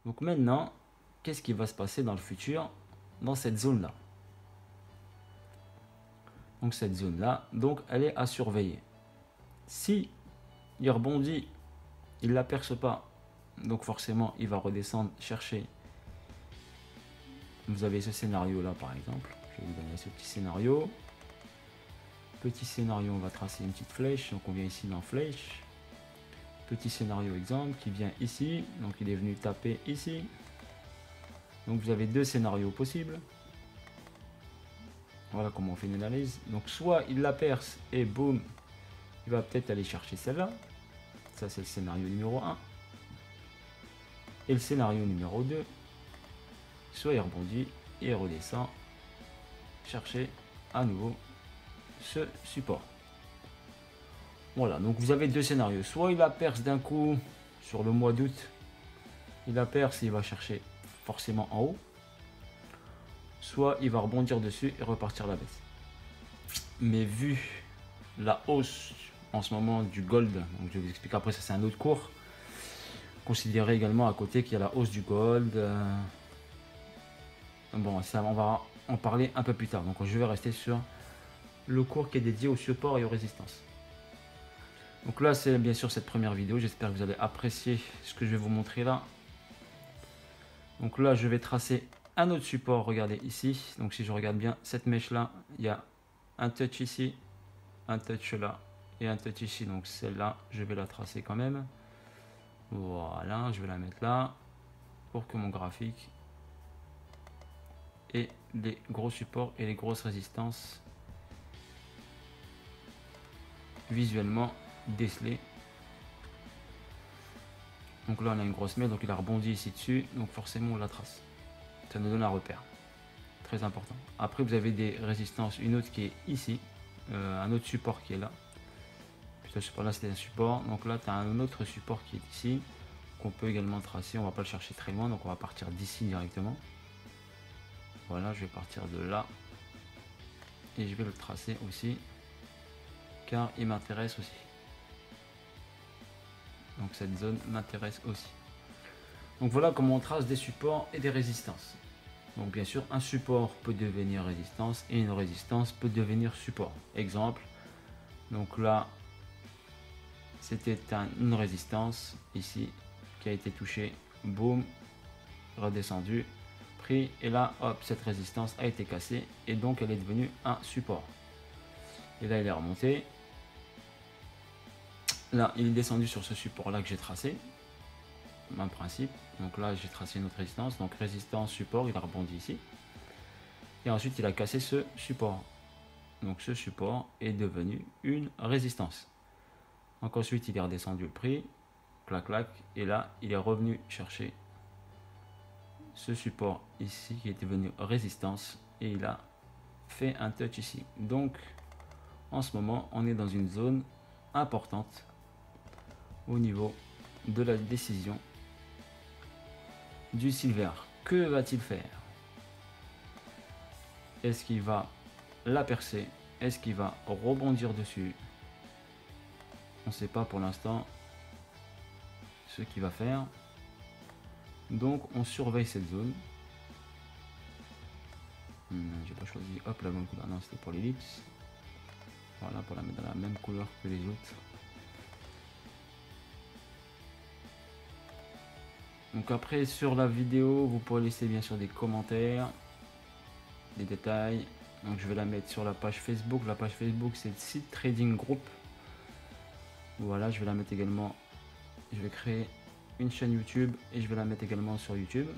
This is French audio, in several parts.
Donc maintenant, qu'est-ce qui va se passer dans le futur dans cette zone-là? Donc cette zone-là, donc elle est à surveiller. Si il rebondit, il ne l'aperçoit pas, donc forcément il va redescendre chercher. Vous avez ce scénario-là par exemple. Je vais vous donner ce petit scénario. Petit scénario, on va tracer une petite flèche. Donc on vient ici dans flèche. Petit scénario exemple qui vient ici. Donc il est venu taper ici. Donc vous avez deux scénarios possibles. Voilà comment on fait une analyse. Donc soit il la perce et boum, il va peut-être aller chercher celle-là. Ça c'est le scénario numéro 1. Et le scénario numéro 2, soit il rebondit et il redescend chercher à nouveau ce support. Voilà, donc vous avez deux scénarios. Soit il la perce d'un coup sur le mois d'août, il la perce et il va chercher forcément en haut. Soit il va rebondir dessus et repartir à la baisse. Mais vu la hausse en ce moment du gold, donc je vais vous expliquer après, ça c'est un autre cours. Considérez également à côté qu'il y a la hausse du gold. Bon, ça on va en parler un peu plus tard. Donc je vais rester sur le cours qui est dédié au support et aux résistances. Donc là c'est bien sûr cette première vidéo. J'espère que vous allez apprécier ce que je vais vous montrer là. Donc là je vais tracer un autre support. Regardez ici. Donc si je regarde bien cette mèche là, il y a un touch ici, un touch là et un touch ici. Donc celle-là je vais la tracer quand même. Voilà, je vais la mettre là pour que mon graphique ait les gros supports et les grosses résistances visuellement décelées. Donc là on a une grosse mèche, donc il a rebondi ici dessus, donc forcément on la trace. Ça nous donne un repère. Très important. Après vous avez des résistances, une autre qui est ici, un autre support qui est là. Ce support là c'était un support, donc là tu as un autre support qui est ici, qu'on peut également tracer. On va pas le chercher très loin, donc on va partir d'ici directement. Voilà, je vais partir de là et je vais le tracer aussi car il m'intéresse aussi. Donc cette zone m'intéresse aussi. Donc voilà comment on trace des supports et des résistances. Donc bien sûr un support peut devenir résistance et une résistance peut devenir support. Exemple, donc là c'était une résistance ici qui a été touchée, boum, redescendu, pris, et là hop, cette résistance a été cassée et donc elle est devenue un support. Et là il est remonté, là il est descendu sur ce support là que j'ai tracé, même principe. Donc là j'ai tracé une autre résistance, donc résistance, support, il a rebondi ici et ensuite il a cassé ce support. Donc ce support est devenu une résistance. Donc ensuite il est redescendu le prix, clac clac, et là il est revenu chercher ce support ici qui est devenu résistance et il a fait un touch ici. Donc en ce moment on est dans une zone importante au niveau de la décision du silver. Que va-t-il faire? Est-ce qu'il va la percer? Est-ce qu'il va rebondir dessus? On ne sait pas pour l'instant ce qu'il va faire. Donc on surveille cette zone. J'ai pas choisi hop la bonne couleur. Non, c'était pour l'ellipse. Voilà, pour la mettre dans la même couleur que les autres. Donc après sur la vidéo, vous pourrez laisser bien sûr des commentaires, des détails. Donc je vais la mettre sur la page Facebook. La page Facebook c'est le site Trading Group. Voilà, je vais la mettre également. Je vais créer une chaîne YouTube et je vais la mettre également sur YouTube.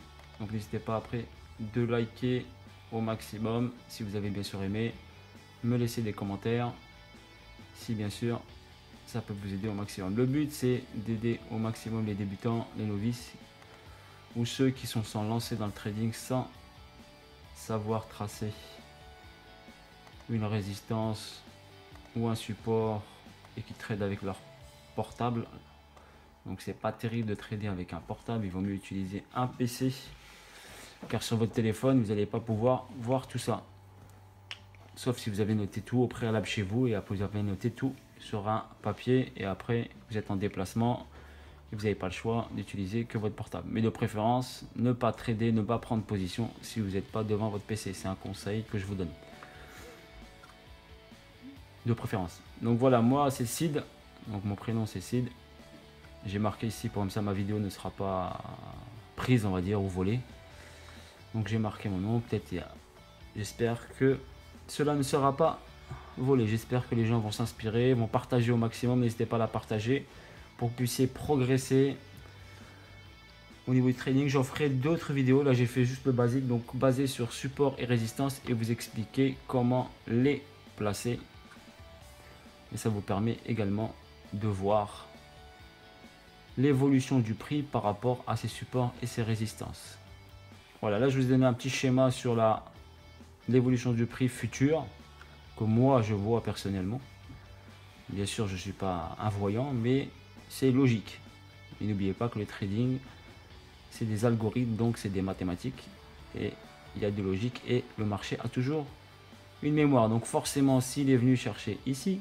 Donc n'hésitez pas après de liker au maximum si vous avez bien sûr aimé. Me laisser des commentaires si bien sûr ça peut vous aider au maximum. Le but c'est d'aider au maximum les débutants, les novices ou ceux qui sont sans lancer dans le trading sans savoir tracer une résistance ou un support et qui trade avec leur portable. Donc c'est pas terrible de trader avec un portable, il vaut mieux utiliser un PC car sur votre téléphone vous n'allez pas pouvoir voir tout ça, sauf si vous avez noté tout au préalable chez vous et après vous avez noté tout sur un papier et après vous êtes en déplacement et vous n'avez pas le choix d'utiliser que votre portable. Mais de préférence, ne pas trader, ne pas prendre position si vous n'êtes pas devant votre PC. C'est un conseil que je vous donne. De préférence. Donc voilà, moi c'est Sid. Donc mon prénom c'est Sid. J'ai marqué ici pour comme ça ma vidéo ne sera pas prise, on va dire, ou volée. Donc j'ai marqué mon nom. Peut-être, j'espère que cela ne sera pas volé. J'espère que les gens vont s'inspirer, vont partager au maximum. N'hésitez pas à la partager pour que vous puissiez progresser au niveau du trading. J'en ferai d'autres vidéos. Là j'ai fait juste le basique, donc basé sur support et résistance, et vous expliquer comment les placer. Et ça vous permet également de voir l'évolution du prix par rapport à ces supports et ces résistances. Voilà, là je vous ai donné un petit schéma sur l'évolution du prix futur que moi je vois personnellement. Bien sûr, je ne suis pas un voyant, mais c'est logique. Et n'oubliez pas que le trading, c'est des algorithmes, donc c'est des mathématiques. Et il y a de logique et le marché a toujours une mémoire. Donc forcément, s'il est venu chercher ici,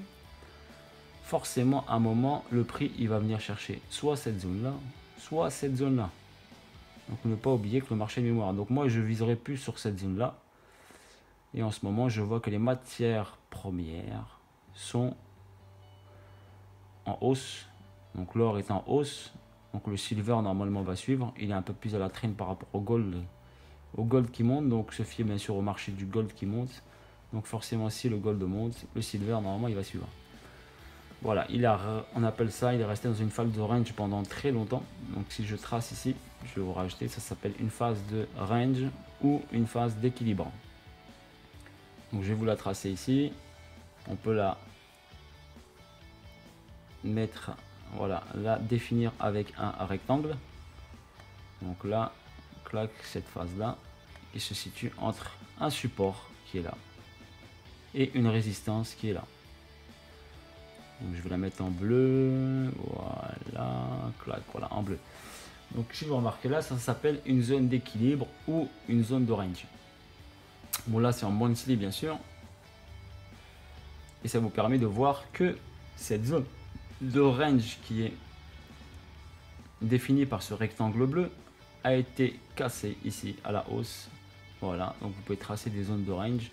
forcément à un moment, le prix il va venir chercher soit cette zone-là, soit cette zone-là. Donc ne pas oublier que le marché de mémoire. Donc moi, je viserai plus sur cette zone-là. Et en ce moment, je vois que les matières premières sont en hausse. Donc l'or est en hausse. Donc le silver normalement va suivre. Il est un peu plus à la traîne par rapport au gold qui monte. Donc se fier bien sûr au marché du gold qui monte. Donc forcément si le gold monte, le silver normalement il va suivre. Voilà, on appelle ça, il est resté dans une phase de range pendant très longtemps. Donc si je trace ici, je vais vous rajouter, ça s'appelle une phase de range ou une phase d'équilibre. Donc je vais vous la tracer ici. On peut la mettre, voilà, la définir avec un rectangle. Donc là, clac, cette phase là, qui se situe entre un support qui est là et une résistance qui est là. Donc je vais la mettre en bleu, voilà, clac, voilà, en bleu. Donc si vous remarquez là, ça s'appelle une zone d'équilibre ou une zone de range. Bon là c'est en monthly bien sûr. Et ça vous permet de voir que cette zone de range qui est définie par ce rectangle bleu a été cassée ici à la hausse. Voilà, donc vous pouvez tracer des zones de range.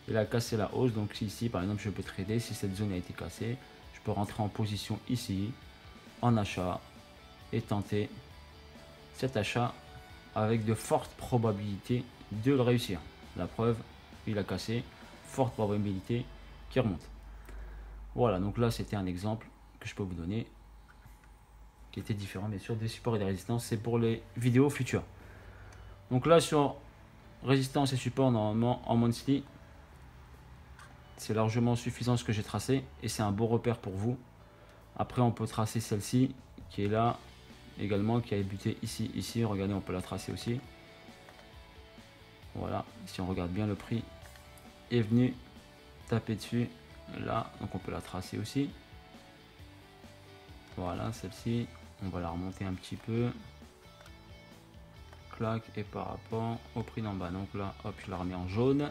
Il a cassé la hausse, donc ici par exemple je peux trader, si cette zone a été cassée, je peux rentrer en position ici, en achat, et tenter cet achat avec de fortes probabilités de le réussir. La preuve, il a cassé, forte probabilité qui remonte. Voilà, donc là c'était un exemple que je peux vous donner qui était différent bien sûr des supports et des résistances. C'est pour les vidéos futures. Donc là sur résistance et support, normalement en monthly, c'est largement suffisant ce que j'ai tracé et c'est un beau repère pour vous. Après on peut tracer celle-ci qui est là également, qui a débuté ici, regardez, on peut la tracer aussi. Voilà, si on regarde bien, le prix est venu taper dessus là, donc on peut la tracer aussi. Voilà, celle-ci, on va la remonter un petit peu, clac, et par rapport au prix d'en bas, donc là hop, je la remets en jaune,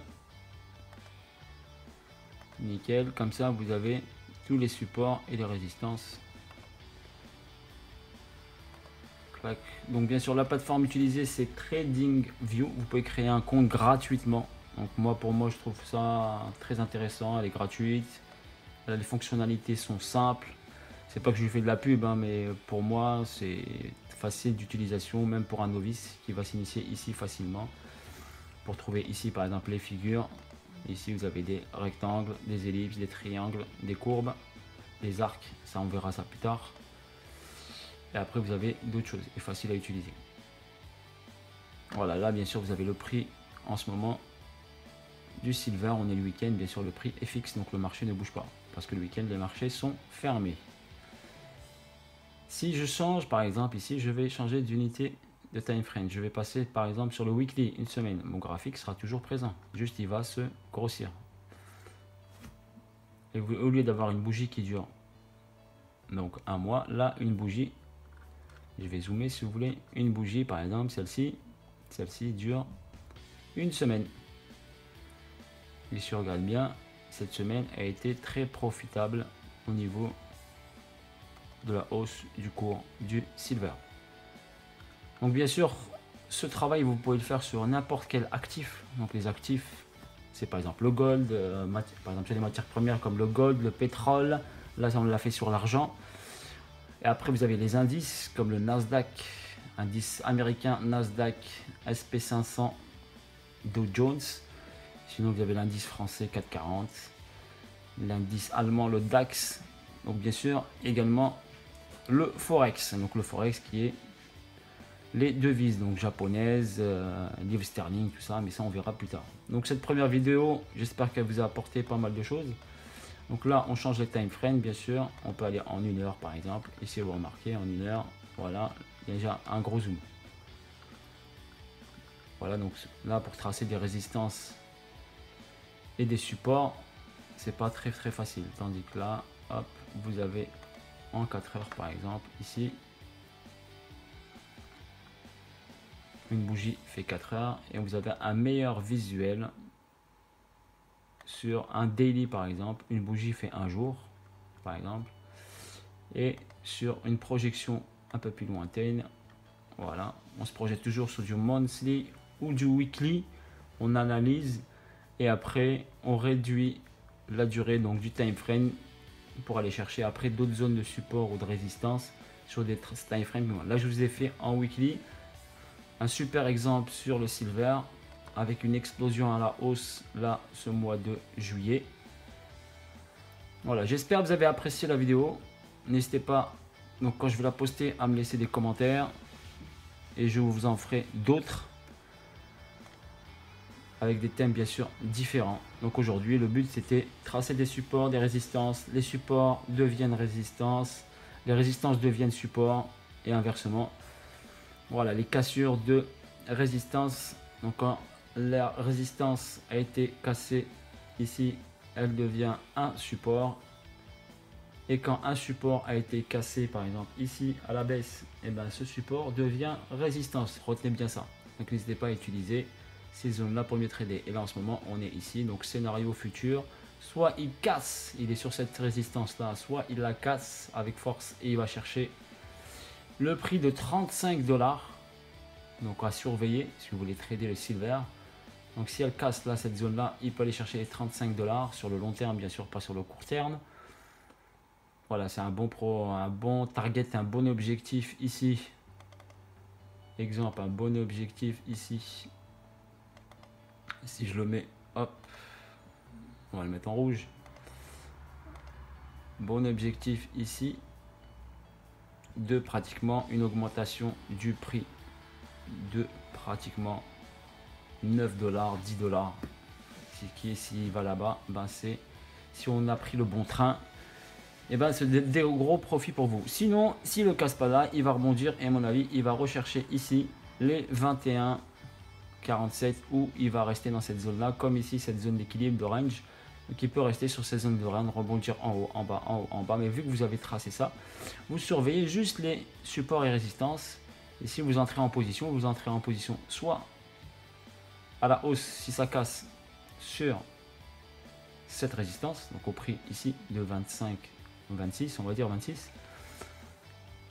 nickel. Comme ça vous avez tous les supports et les résistances. Clac. Donc bien sûr la plateforme utilisée c'est TradingView, vous pouvez créer un compte gratuitement. Donc pour moi je trouve ça très intéressant, elle est gratuite, les fonctionnalités sont simples. C'est pas que je lui fais de la pub, hein, mais pour moi c'est facile d'utilisation, même pour un novice qui va s'initier ici facilement. Pour trouver ici par exemple les figures, ici vous avez des rectangles, des ellipses, des triangles, des courbes, des arcs, ça on verra ça plus tard. Et après vous avez d'autres choses, et facile à utiliser. Voilà, là bien sûr vous avez le prix en ce moment du silver, on est le week-end, bien sûr le prix est fixe, donc le marché ne bouge pas, parce que le week-end les marchés sont fermés. Si je change par exemple ici, je vais changer d'unité de time frame, je vais passer par exemple sur le weekly, une semaine, mon graphique sera toujours présent, juste il va se grossir. Et au lieu d'avoir une bougie qui dure donc un mois, là une bougie, je vais zoomer si vous voulez, une bougie par exemple, celle-ci dure une semaine. Et si on regarde bien, cette semaine a été très profitable au niveau de la hausse du cours du silver. Donc bien sûr, ce travail, vous pouvez le faire sur n'importe quel actif. Donc les actifs, c'est par exemple le gold, par exemple sur les matières premières comme le gold, le pétrole. Là, on l'a fait sur l'argent. Et après, vous avez les indices comme le Nasdaq, indice américain Nasdaq, SP500, Dow Jones. Sinon, vous avez l'indice français 440, l'indice allemand, le DAX. Donc bien sûr, également le Forex. Donc le Forex qui est les devises, donc japonaises, livre sterling, tout ça, mais ça on verra plus tard. Donc cette première vidéo, j'espère qu'elle vous a apporté pas mal de choses. Donc là, on change les time frames, bien sûr. On peut aller en 1 heure par exemple. Ici, vous remarquez, en 1 heure, voilà, il y a déjà un gros zoom. Voilà, donc là, pour tracer des résistances et des supports, c'est pas très facile. Tandis que là, hop, vous avez en 4 heures par exemple, ici, une bougie fait 4 heures et vous avez un meilleur visuel sur un daily par exemple. Une bougie fait un jour par exemple, et sur une projection un peu plus lointaine, voilà, on se projette toujours sur du monthly ou du weekly, on analyse et après on réduit la durée donc du time frame pour aller chercher après d'autres zones de support ou de résistance sur des time frames. Là je vous ai fait en weekly un super exemple sur le silver avec une explosion à la hausse là ce mois de juillet. Voilà, j'espère que vous avez apprécié la vidéo. N'hésitez pas, donc quand je vais la poster, à me laisser des commentaires et je vous en ferai d'autres avec des thèmes bien sûr différents. Donc aujourd'hui le but c'était tracer des supports, des résistances, les supports deviennent résistances, les résistances deviennent supports et inversement. Voilà, les cassures de résistance. Donc quand la résistance a été cassée ici, elle devient un support. Et quand un support a été cassé, par exemple ici à la baisse, et ben ce support devient résistance. Retenez bien ça. Donc n'hésitez pas à utiliser ces zones-là pour mieux trader. Et là en ce moment, on est ici. Donc scénario futur. Soit il casse, il est sur cette résistance-là, soit il la casse avec force et il va chercher le prix de 35 $. Donc à surveiller si vous voulez trader le silver. Donc si elle casse là cette zone là, il peut aller chercher les 35 $ sur le long terme, bien sûr pas sur le court terme. Voilà, c'est un bon target, un bon objectif ici. Exemple, un bon objectif ici. Si je le mets, hop, on va le mettre en rouge. Bon objectif ici de pratiquement une augmentation du prix de pratiquement 9 $, 10 $. S'il va là-bas, ben c'est si on a pris le bon train, et ben c'est des gros profits pour vous. Sinon, s'il ne casse pas là, il va rebondir et à mon avis, il va rechercher ici les 21,47 où il va rester dans cette zone là, comme ici cette zone d'équilibre de range. Donc il peut rester sur ces zones de range, rebondir en haut, en bas, en haut, en bas. Mais vu que vous avez tracé ça, vous surveillez juste les supports et résistances. Et si vous entrez en position, vous entrez en position soit à la hausse si ça casse sur cette résistance, donc au prix ici de 25, 26, on va dire 26.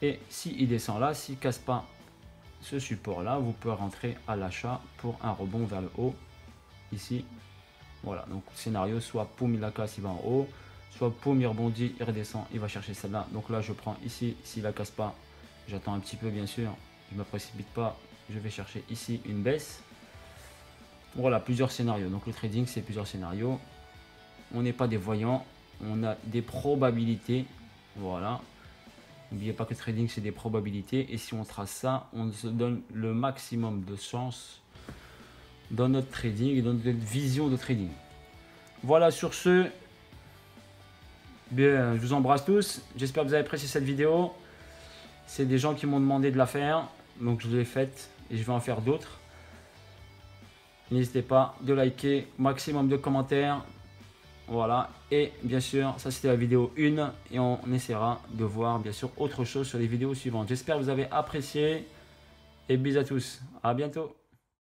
Et s'il descend là, s'il ne casse pas ce support là, vous pouvez rentrer à l'achat pour un rebond vers le haut ici. Voilà, donc scénario, soit poum il la casse, il va en haut, soit poum il rebondit, il redescend, il va chercher celle-là. Donc là je prends ici, s'il la casse pas, j'attends un petit peu bien sûr, je ne me précipite pas, je vais chercher ici une baisse. Voilà, plusieurs scénarios. Donc le trading c'est plusieurs scénarios. On n'est pas des voyants, on a des probabilités. Voilà. N'oubliez pas que le trading c'est des probabilités. Et si on trace ça, on se donne le maximum de chance dans notre trading et dans notre vision de trading. Voilà, sur ce, bien, je vous embrasse tous. J'espère que vous avez apprécié cette vidéo. C'est des gens qui m'ont demandé de la faire. Donc je l'ai faite et je vais en faire d'autres. N'hésitez pas de liker, maximum de commentaires. Voilà, et bien sûr, ça c'était la vidéo 1 et on essaiera de voir bien sûr autre chose sur les vidéos suivantes. J'espère que vous avez apprécié et bisous à tous. À bientôt.